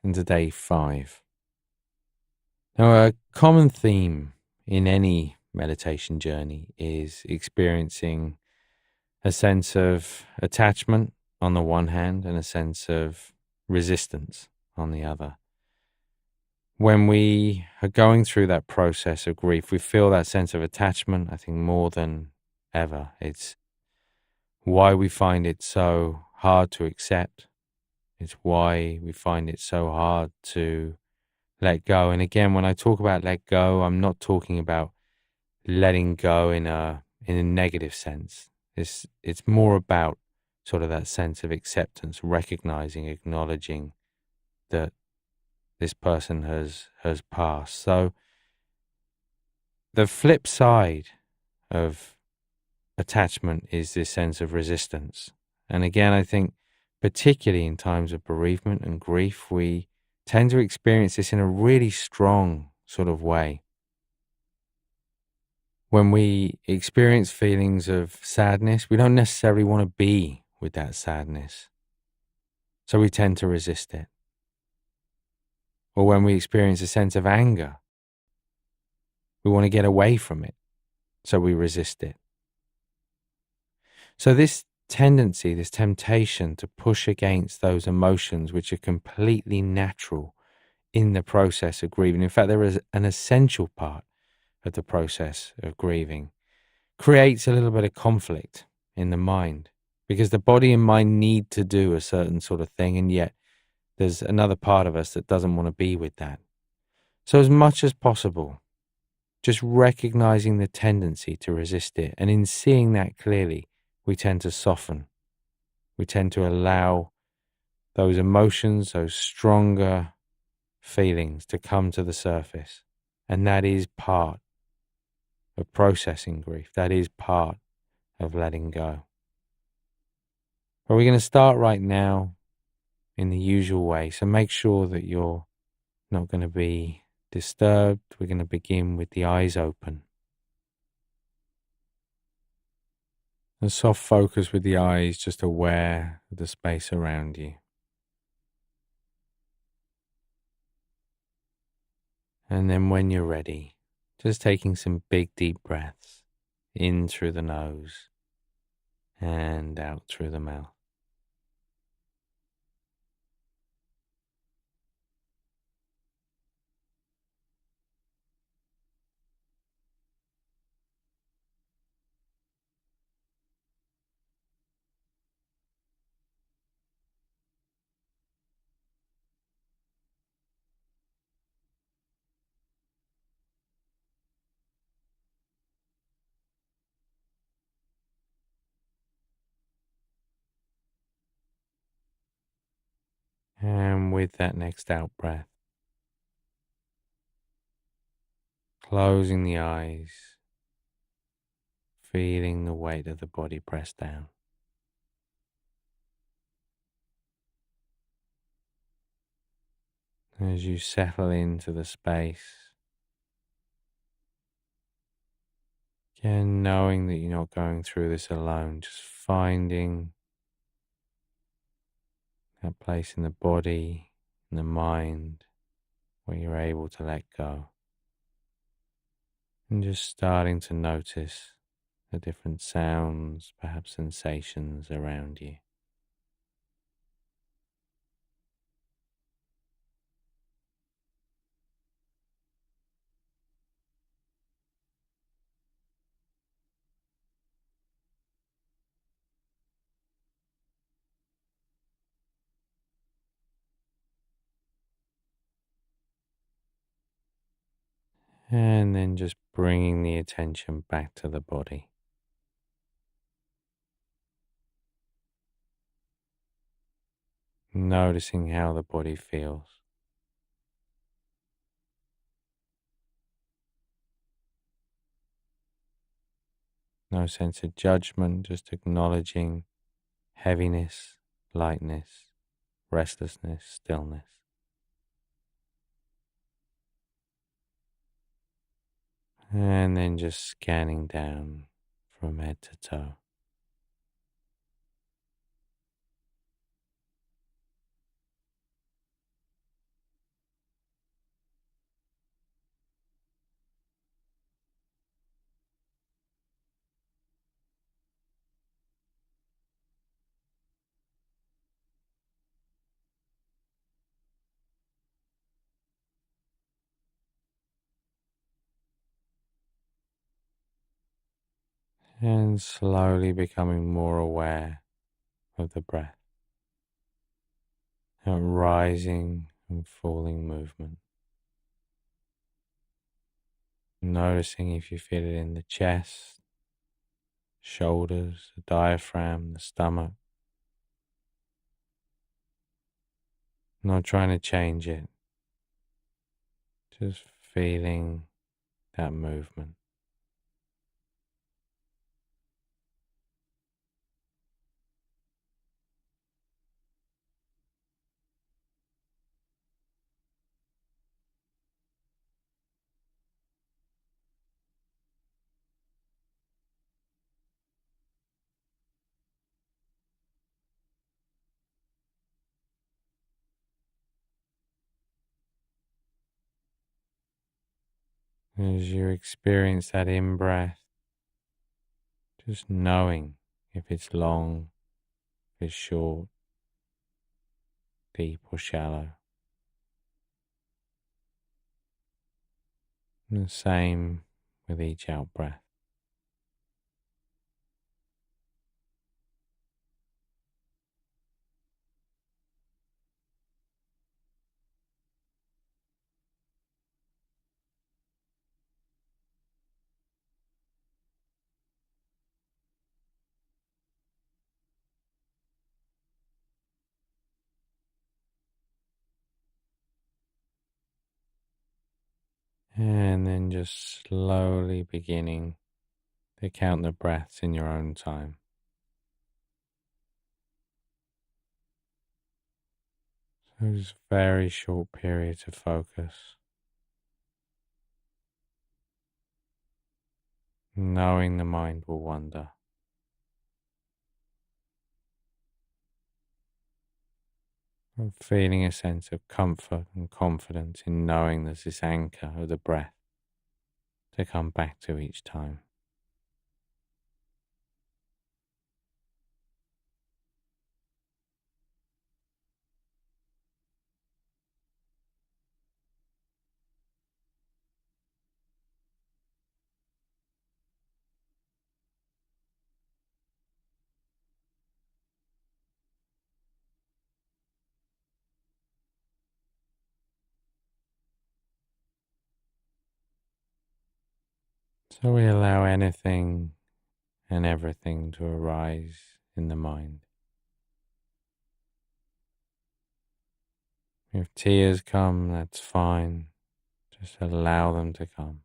into day 5. Now, a common theme in any meditation journey is experiencing a sense of attachment on the one hand and a sense of resistance on the other. When we are going through that process of grief, we feel that sense of attachment, I think, more than ever. It's why we find it so hard to accept. It's why we find it so hard to let go. And again, when I talk about let go, I'm not talking about letting go in a negative sense. It's more about sort of that sense of acceptance, recognizing, acknowledging that this person has passed. So the flip side of attachment is this sense of resistance. And again, I think particularly in times of bereavement and grief, we tend to experience this in a really strong sort of way. When we experience feelings of sadness, we don't necessarily want to be with that sadness. So we tend to resist it. Or when we experience a sense of anger, we want to get away from it. So we resist it. So this tendency, this temptation to push against those emotions which are completely natural in the process of grieving. In fact, there is an essential part of the process of grieving, creates a little bit of conflict in the mind because the body and mind need to do a certain sort of thing, and yet there's another part of us that doesn't want to be with that. So as much as possible, just recognizing the tendency to resist it, and in seeing that clearly, we tend to soften. We tend to allow those emotions, those stronger feelings to come to the surface. And that is part of processing grief. That is part of letting go. But we're going to start right now in the usual way. So make sure that you're not going to be disturbed. We're going to begin with the eyes open. A soft focus with the eyes, just aware of the space around you. And then when you're ready, just taking some big deep breaths in through the nose and out through the mouth. And with that next out breath, closing the eyes, feeling the weight of the body press down. As you settle into the space, again knowing that you're not going through this alone, just finding that place in the body, in the mind, where you're able to let go. And just starting to notice the different sounds, perhaps sensations around you. And then just bringing the attention back to the body. Noticing how the body feels. No sense of judgment, just acknowledging heaviness, lightness, restlessness, stillness. And then just scanning down from head to toe. and slowly becoming more aware of the breath, that rising and falling movement. Noticing if you feel it in the chest, shoulders, the diaphragm, the stomach. Not trying to change it, just feeling that movement. As you experience that in breath, just knowing if it's long, if it's short, deep or shallow. And the same with each out breath. And then just slowly beginning to count the breaths in your own time. So just very short periods of focus, knowing the mind will wander. And feeling a sense of comfort and confidence in knowing there's this anchor of the breath to come back to each time. So we allow anything and everything to arise in the mind. If tears come, that's fine. Just allow them to come.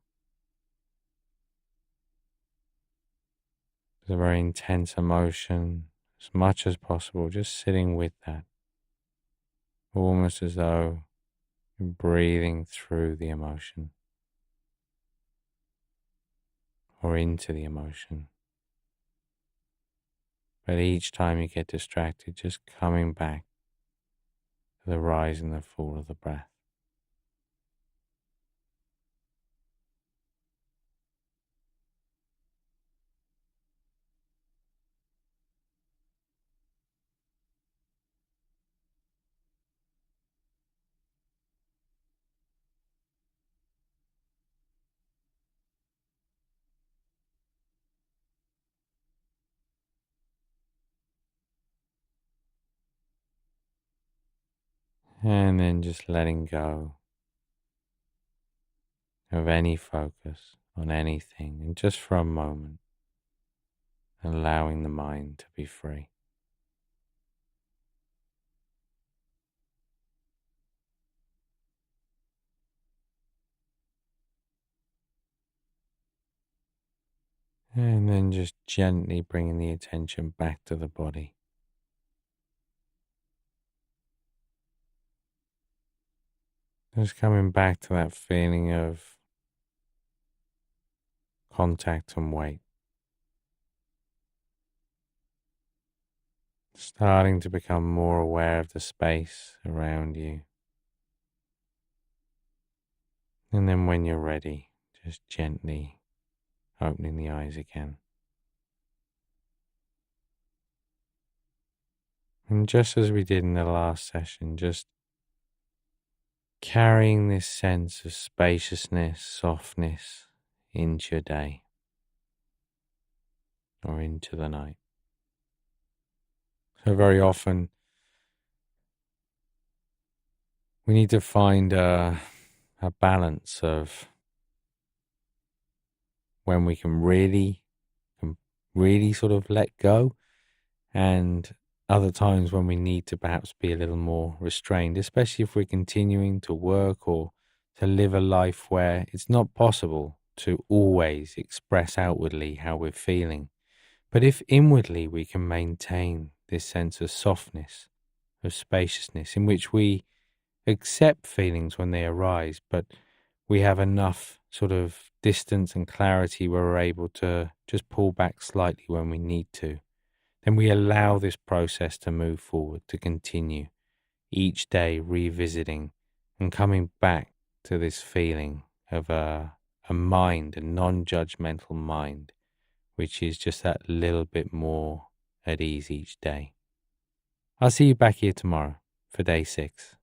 It's a very intense emotion. As much as possible, just sitting with that. Almost as though you're breathing through the emotion or into the emotion. But each time you get distracted, just coming back to the rise and the fall of the breath. And then just letting go of any focus on anything, and just for a moment, allowing the mind to be free. And then just gently bringing the attention back to the body. Just coming back to that feeling of contact and weight. Starting to become more aware of the space around you. And then when you're ready, just gently opening the eyes again. And just as we did in the last session, just carrying this sense of spaciousness, softness into your day. or into the night. So very often we need to find a balance of when we can really sort of let go, and other times when we need to perhaps be a little more restrained, especially if we're continuing to work or to live a life where it's not possible to always express outwardly how we're feeling. But if inwardly we can maintain this sense of softness, of spaciousness, in which we accept feelings when they arise, but we have enough sort of distance and clarity where we're able to just pull back slightly when we need to, then we allow this process to move forward, to continue each day revisiting and coming back to this feeling of a mind, a non-judgmental mind, which is just that little bit more at ease each day. I'll see you back here tomorrow for day 6.